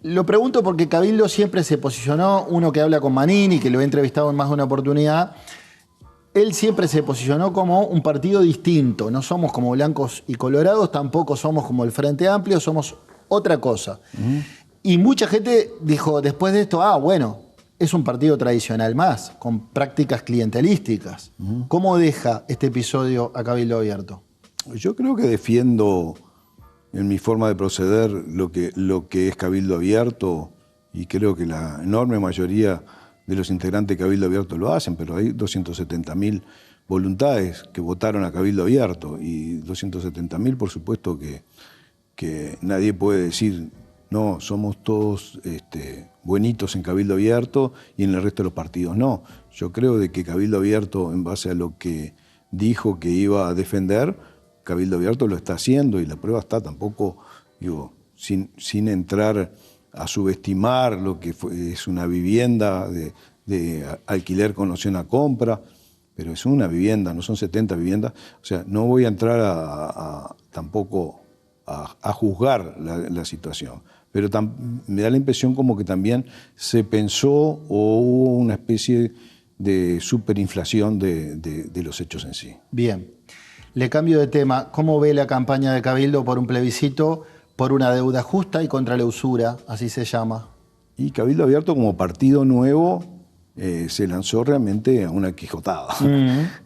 Lo pregunto porque Cabildo siempre se posicionó, uno que habla con Manini, que lo he entrevistado en más de una oportunidad, él siempre se posicionó como un partido distinto. No somos como blancos y colorados, tampoco somos como el Frente Amplio, somos otra cosa. Y mucha gente dijo después de esto, bueno, es un partido tradicional más, con prácticas clientelísticas. ¿Cómo deja este episodio a Cabildo Abierto? Yo creo que defiendo... en mi forma de proceder lo que es Cabildo Abierto, y creo que la enorme mayoría de los integrantes de Cabildo Abierto lo hacen, pero hay 270.000 voluntades que votaron a Cabildo Abierto, y 270.000 por supuesto que nadie puede decir, no, somos todos buenitos en Cabildo Abierto y en el resto de los partidos. No, yo creo de que Cabildo Abierto, en base a lo que dijo que iba a defender, Cabildo Abierto lo está haciendo, y la prueba está tampoco, digo, sin entrar a subestimar lo que es una vivienda de alquiler con opción a compra, pero es una vivienda, no son 70 viviendas. O sea, no voy a entrar tampoco a juzgar la situación, pero me da la impresión como que también se pensó o hubo una especie de superinflación de los hechos en sí. Bien. Le cambio de tema. ¿Cómo ve la campaña de Cabildo por un plebiscito, por una deuda justa y contra la usura, así se llama? Y Cabildo Abierto, como partido nuevo, se lanzó realmente a una quijotada.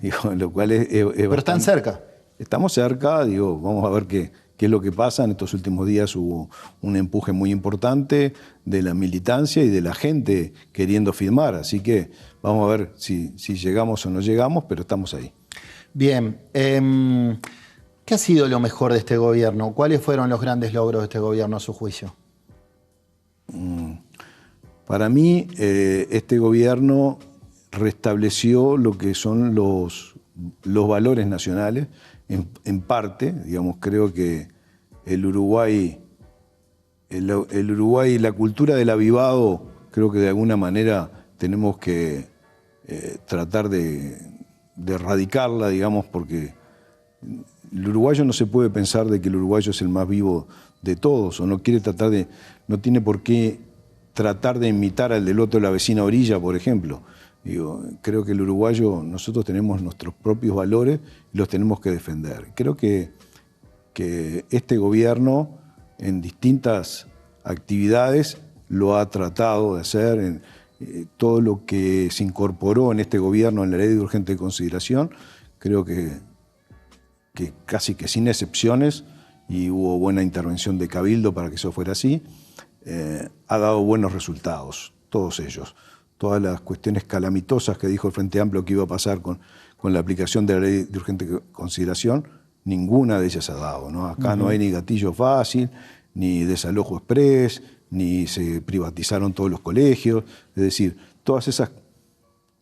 Digo, lo cual es pero bastante... están cerca. Estamos cerca, digo, vamos a ver qué es lo que pasa. En estos últimos días hubo un empuje muy importante de la militancia y de la gente queriendo firmar. Así que vamos a ver si llegamos o no llegamos, pero estamos ahí. Bien, ¿qué ha sido lo mejor de este gobierno? ¿Cuáles fueron los grandes logros de este gobierno a su juicio? Para mí, este gobierno restableció lo que son los valores nacionales, en parte, digamos, creo que el Uruguay y la cultura del avivado, creo que de alguna manera tenemos que tratar de erradicarla, digamos, porque el uruguayo no se puede pensar de que el uruguayo es el más vivo de todos, o no tiene por qué tratar de imitar al del otro de la vecina orilla, por ejemplo. Digo, creo que el uruguayo, nosotros tenemos nuestros propios valores y los tenemos que defender. Creo que este gobierno, en distintas actividades, lo ha tratado de hacer. Todo lo que se incorporó en este gobierno en la ley de urgente consideración, creo que casi que sin excepciones, y hubo buena intervención de Cabildo para que eso fuera así, ha dado buenos resultados, todos ellos. Todas las cuestiones calamitosas que dijo el Frente Amplio que iba a pasar con la aplicación de la ley de urgente consideración, ninguna de ellas ha dado, ¿no? Acá no hay ni gatillo fácil, ni desalojo express, ni se privatizaron todos los colegios. Es decir, todas esas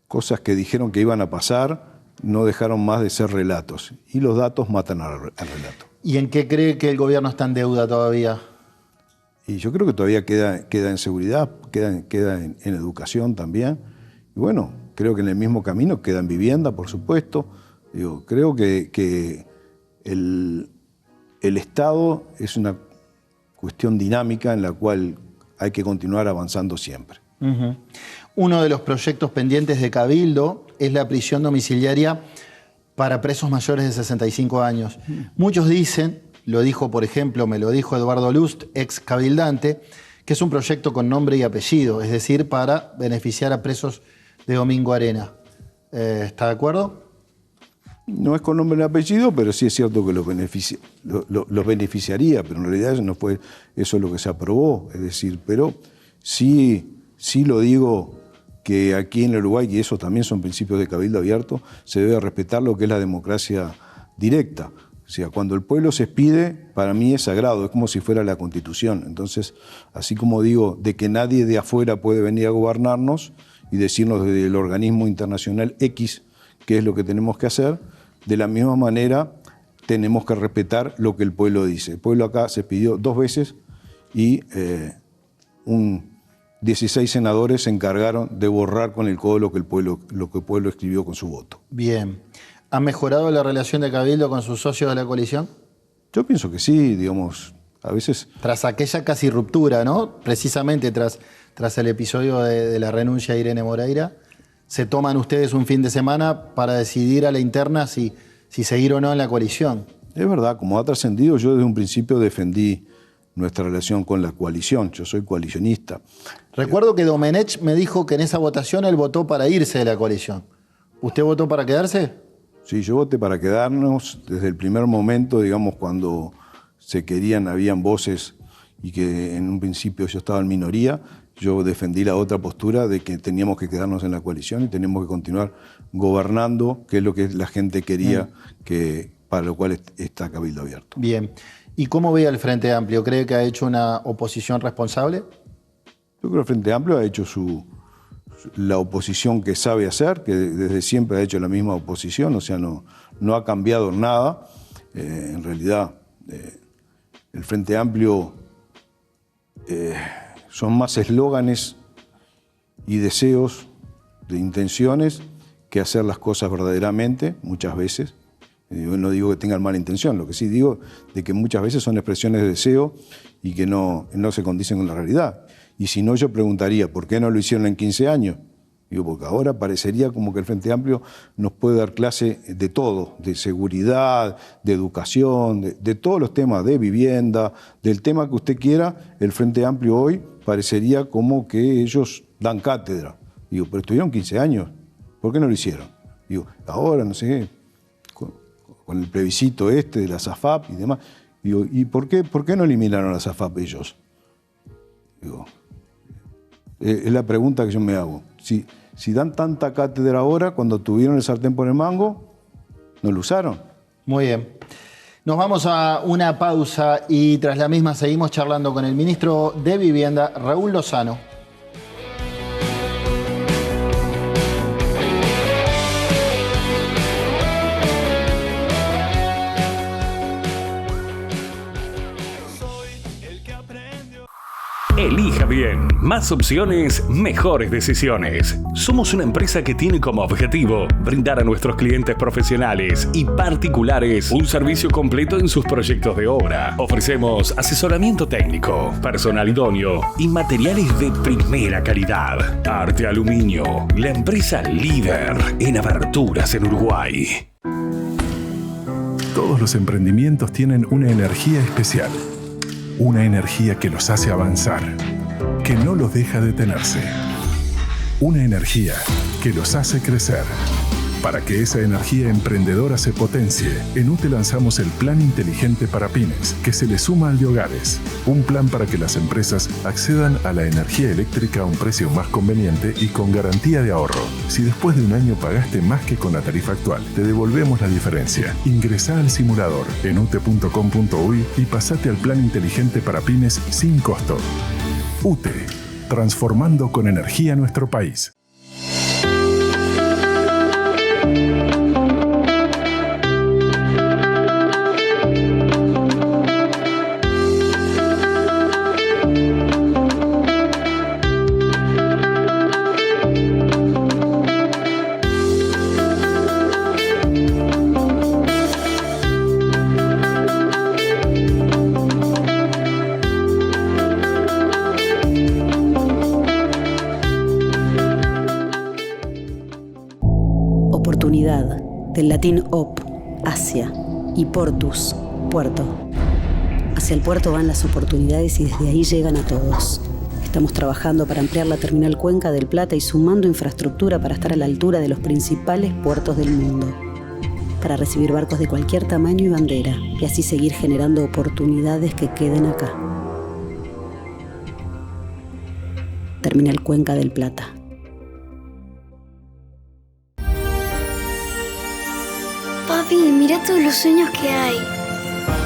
cosas que dijeron que iban a pasar no dejaron más de ser relatos. Y los datos matan al relato. ¿Y en qué cree que el gobierno está en deuda todavía? Y yo creo que todavía queda en seguridad, queda en educación también. Y bueno, creo que en el mismo camino queda en vivienda, por supuesto. Digo, creo que el Estado es una cuestión dinámica en la cual hay que continuar avanzando siempre. Uno de los proyectos pendientes de Cabildo es la prisión domiciliaria para presos mayores de 65 años. Muchos dicen, lo dijo, por ejemplo, me lo dijo Eduardo Lust, ex cabildante, que es un proyecto con nombre y apellido, es decir, para beneficiar a presos de Domingo Arena. ¿Está de acuerdo? No es con nombre y apellido, pero sí es cierto que los beneficiaría, pero en realidad no fue eso lo que se aprobó. Es decir, pero Sí lo digo que aquí en el Uruguay, y eso también son principios de cabildo abierto, se debe respetar lo que es la democracia directa. O sea, cuando el pueblo se expide, para mí es sagrado, es como si fuera la Constitución. Entonces, así como digo de que nadie de afuera puede venir a gobernarnos y decirnos desde el organismo internacional X qué es lo que tenemos que hacer, de la misma manera tenemos que respetar lo que el pueblo dice. El pueblo acá se pidió 2 veces y 16 senadores se encargaron de borrar con el codo lo que el pueblo escribió con su voto. Bien. ¿Ha mejorado la relación de Cabildo con sus socios de la coalición? Yo pienso que sí, digamos, a veces... Tras aquella casi ruptura, ¿no? Precisamente tras el episodio de la renuncia de Irene Moreira, se toman ustedes un fin de semana para decidir a la interna si seguir o no en la coalición. Es verdad, como ha trascendido, yo desde un principio defendí nuestra relación con la coalición. Yo soy coalicionista. Recuerdo que Domenech me dijo que en esa votación él votó para irse de la coalición. ¿Usted votó para quedarse? Sí, yo voté para quedarnos desde el primer momento, digamos, cuando habían voces y que en un principio yo estaba en minoría. Yo defendí la otra postura de que teníamos que quedarnos en la coalición y teníamos que continuar gobernando, que es lo que la gente quería, para lo cual está Cabildo Abierto. Bien. ¿Y cómo ve al Frente Amplio? ¿Cree que ha hecho una oposición responsable? Yo creo que el Frente Amplio ha hecho la oposición que sabe hacer, que desde siempre ha hecho la misma oposición, o sea, no ha cambiado nada. En realidad, el Frente Amplio son más eslóganes y deseos de intenciones que hacer las cosas verdaderamente, muchas veces. Yo no digo que tengan mala intención, lo que sí digo de que muchas veces son expresiones de deseo y que no se condicen con la realidad. Y si no, yo preguntaría, ¿por qué no lo hicieron en 15 años? Digo, porque ahora parecería como que el Frente Amplio nos puede dar clase de todo, de seguridad, de educación, de todos los temas, de vivienda, del tema que usted quiera. El Frente Amplio hoy parecería como que ellos dan cátedra. Digo, pero estuvieron 15 años, ¿por qué no lo hicieron? Digo, ahora, no sé qué, con el plebiscito de la SAFAP y demás. Digo, ¿y por qué no eliminaron la SAFAP ellos? Digo, es la pregunta que yo me hago. Si dan tanta cátedra ahora, cuando tuvieron el sartén por el mango, no lo usaron. Muy bien. Nos vamos a una pausa y tras la misma seguimos charlando con el ministro de Vivienda, Raúl Lozano. Elija bien. Más opciones, mejores decisiones. Somos una empresa que tiene como objetivo brindar a nuestros clientes profesionales y particulares un servicio completo en sus proyectos de obra. Ofrecemos asesoramiento técnico, personal idóneo y materiales de primera calidad. Arte Aluminio, la empresa líder en aberturas en Uruguay. Todos los emprendimientos tienen una energía especial. Una energía que los hace avanzar, que no los deja detenerse. Una energía que los hace crecer. Para que esa energía emprendedora se potencie, en UTE lanzamos el Plan Inteligente para Pymes, que se le suma al de hogares. Un plan para que las empresas accedan a la energía eléctrica a un precio más conveniente y con garantía de ahorro. Si después de un año pagaste más que con la tarifa actual, te devolvemos la diferencia. Ingresá al simulador en ute.com.uy y pasate al Plan Inteligente para Pymes sin costo. UTE, transformando con energía nuestro país. Oportunidad, del latín op, hacia, y portus, puerto. Hacia el puerto van las oportunidades y desde ahí llegan a todos. Estamos trabajando para ampliar la terminal Cuenca del Plata y sumando infraestructura para estar a la altura de los principales puertos del mundo. Para recibir barcos de cualquier tamaño y bandera, y así seguir generando oportunidades que queden acá. Terminal Cuenca del Plata. Papi, mira todos los sueños que hay.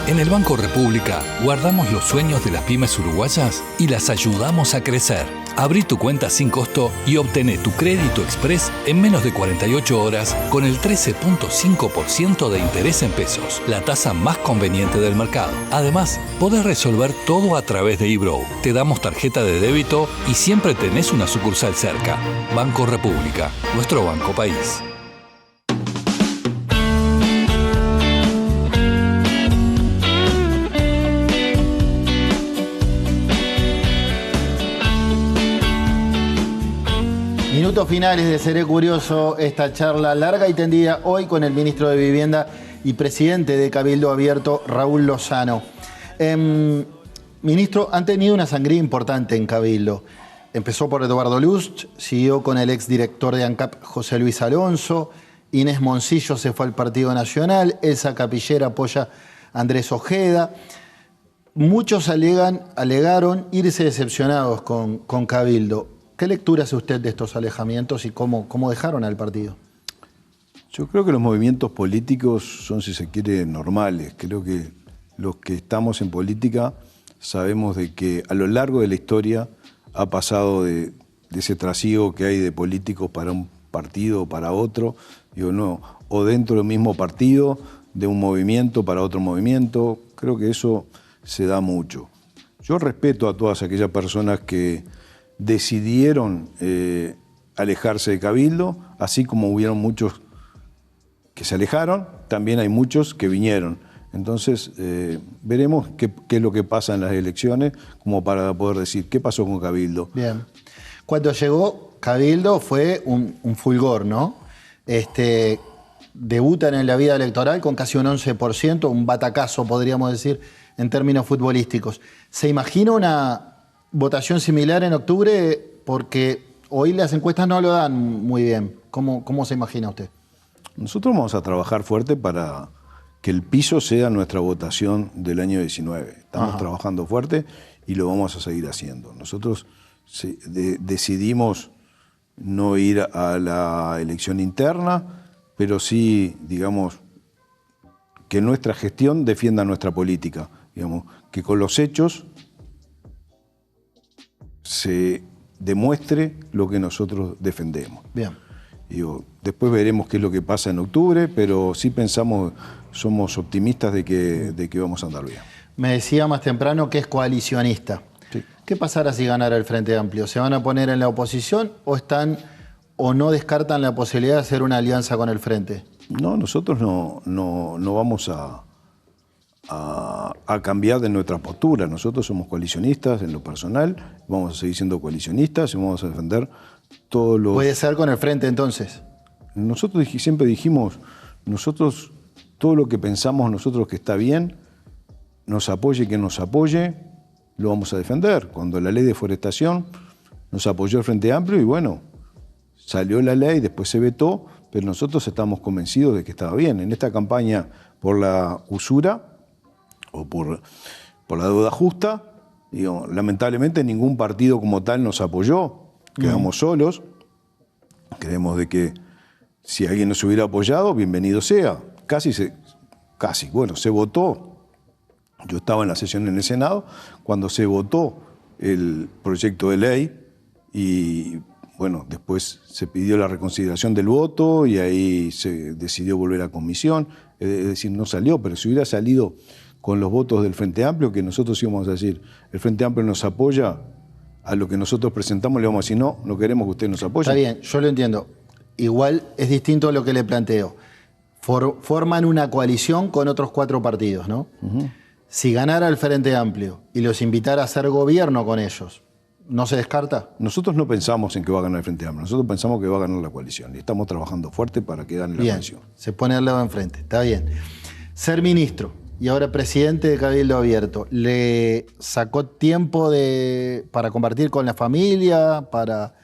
En el Banco República guardamos los sueños de las pymes uruguayas y las ayudamos a crecer. Abrí tu cuenta sin costo y obtené tu crédito express en menos de 48 horas con el 13.5% de interés en pesos, la tasa más conveniente del mercado. Además, podés resolver todo a través de eBrow. Te damos tarjeta de débito y siempre tenés una sucursal cerca. Banco República, nuestro banco país. Minutos finales de Seré Curioso, esta charla larga y tendida hoy con el ministro de Vivienda y presidente de Cabildo Abierto, Raúl Lozano. Ministro, han tenido una sangría importante en Cabildo. Empezó por Eduardo Lust, siguió con el exdirector de ANCAP, José Luis Alonso, Inés Moncillo se fue al Partido Nacional, Elsa Capillera apoya a Andrés Ojeda. Muchos alegaron irse decepcionados con Cabildo. ¿Qué lectura hace usted de estos alejamientos y cómo dejaron al partido? Yo creo que los movimientos políticos son, si se quiere, normales. Creo que los que estamos en política sabemos de que a lo largo de la historia ha pasado de ese trasiego que hay de políticos para un partido o para otro, o dentro del mismo partido, de un movimiento para otro movimiento. Creo que eso se da mucho. Yo respeto a todas aquellas personas que decidieron alejarse de Cabildo, así como hubieron muchos que se alejaron, también hay muchos que vinieron. Entonces, veremos qué es lo que pasa en las elecciones, como para poder decir qué pasó con Cabildo. Bien. Cuando llegó Cabildo fue un fulgor, ¿no? Debutan en la vida electoral con casi un 11%, un batacazo, podríamos decir, en términos futbolísticos. ¿Se imagina una votación similar en octubre? Porque hoy las encuestas no lo dan muy bien. ¿Cómo se imagina usted? Nosotros vamos a trabajar fuerte para que el piso sea nuestra votación del año 19. Estamos trabajando fuerte y lo vamos a seguir haciendo. Nosotros decidimos no ir a la elección interna, pero sí, digamos, que nuestra gestión defienda nuestra política. Digamos, que con los hechos se demuestre lo que nosotros defendemos. Bien. Después veremos qué es lo que pasa en octubre, pero sí pensamos, somos optimistas de que vamos a andar bien. Me decía más temprano que es coalicionista. Sí. ¿Qué pasará si ganara el Frente Amplio? ¿Se van a poner en la oposición o no descartan la posibilidad de hacer una alianza con el Frente? No, nosotros no vamos a cambiar de nuestra postura. Nosotros somos coalicionistas en lo personal, vamos a seguir siendo coalicionistas y vamos a defender todos los... ¿Puede ser con el Frente entonces? Nosotros siempre dijimos, nosotros todo lo que pensamos nosotros que está bien, nos apoye quien nos apoye, lo vamos a defender. Cuando la ley de forestación nos apoyó el Frente Amplio y bueno, salió la ley, después se vetó, pero nosotros estamos convencidos de que estaba bien. En esta campaña por la usura o por la deuda justa, lamentablemente ningún partido como tal nos apoyó, quedamos solos. Creemos de que si alguien nos hubiera apoyado, bienvenido sea. Se votó. Yo estaba en la sesión en el Senado cuando se votó el proyecto de ley y bueno, después se pidió la reconsideración del voto y ahí se decidió volver a comisión. Es decir, no salió, pero si hubiera salido con los votos del Frente Amplio, que nosotros íbamos a decir, el Frente Amplio nos apoya a lo que nosotros presentamos, le vamos a decir, no queremos que usted nos apoye. Está bien, yo lo entiendo. Igual es distinto a lo que le planteo. Forman una coalición con otros 4 partidos, ¿no? Si ganara el Frente Amplio y los invitara a hacer gobierno con ellos, ¿no se descarta? Nosotros no pensamos en que va a ganar el Frente Amplio, nosotros pensamos que va a ganar la coalición y estamos trabajando fuerte para que gane la coalición. Se pone al lado enfrente, está bien. Ser ministro y ahora presidente de Cabildo Abierto, ¿le sacó tiempo para compartir con la familia, para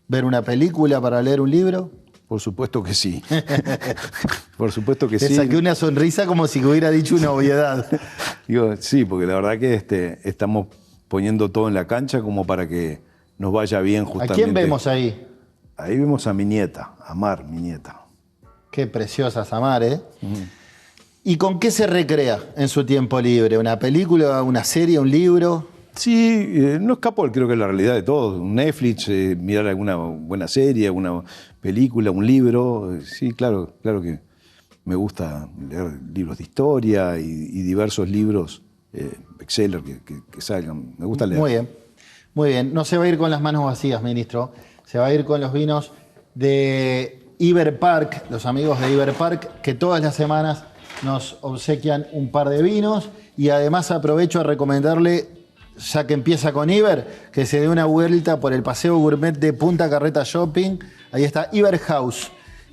ver una película, para leer un libro? Por supuesto que sí. Por supuesto que sí. Le saqué una sonrisa como si hubiera dicho una obviedad. Sí, porque la verdad que estamos poniendo todo en la cancha como para que nos vaya bien justamente. ¿A quién vemos ahí? Ahí vemos a mi nieta, a Mar, mi nieta. Qué preciosa Samar, ¿eh? ¿Y con qué se recrea en su tiempo libre? ¿Una película, una serie, un libro? Sí, no escapo, creo que es la realidad de todos. Un Netflix, mirar alguna buena serie, alguna película, un libro. Sí, claro que me gusta leer libros de historia y diversos libros bestseller que salgan. Me gusta leer. Muy bien, muy bien. No se va a ir con las manos vacías, ministro. Se va a ir con los vinos de Iber Park, los amigos de Iber Park, que todas las semanas nos obsequian un par de vinos. Y además aprovecho a recomendarle, ya que empieza con Iber, que se dé una vuelta por el Paseo Gourmet de Punta Carreta Shopping. Ahí está Iber House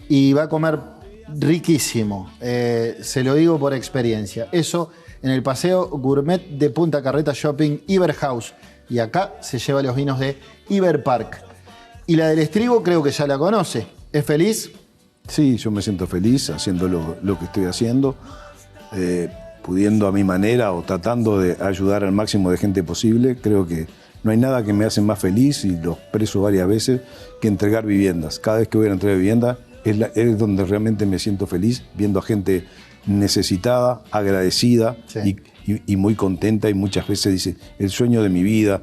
y va a comer riquísimo. Se lo digo por experiencia. Eso en el Paseo Gourmet de Punta Carreta Shopping, Iber House. Y acá se lleva los vinos de Iber Park. Y la del estribo creo que ya la conoce. ¿Es feliz? Sí, yo me siento feliz haciendo lo que estoy haciendo. Pudiendo a mi manera o tratando de ayudar al máximo de gente posible. Creo que no hay nada que me hace más feliz, y lo expreso varias veces, que entregar viviendas. Cada vez que voy a entregar vivienda es donde realmente me siento feliz, viendo a gente necesitada, agradecida, sí, y muy contenta, y muchas veces dice, el sueño de mi vida,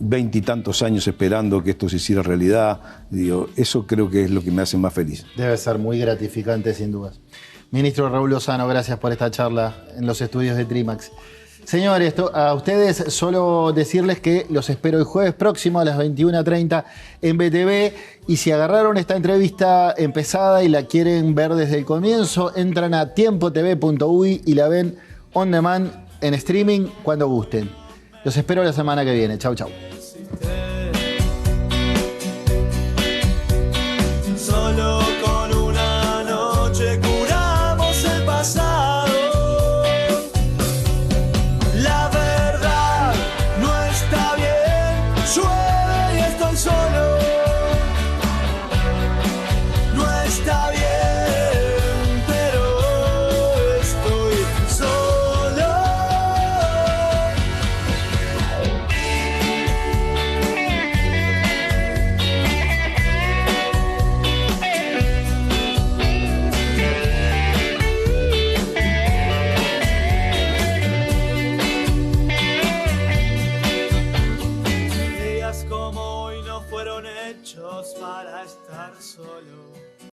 20 y tantos años esperando que esto se hiciera realidad. Digo, eso creo que es lo que me hace más feliz. Debe ser muy gratificante, sin dudas. Ministro Raúl Lozano, gracias por esta charla en los estudios de Trimax. Señores, a ustedes solo decirles que los espero el jueves próximo a las 21:30 en BTV. Y si agarraron esta entrevista empezada y la quieren ver desde el comienzo, entran a tiempotv.uy y la ven on demand en streaming cuando gusten. Los espero la semana que viene. Chau, chau.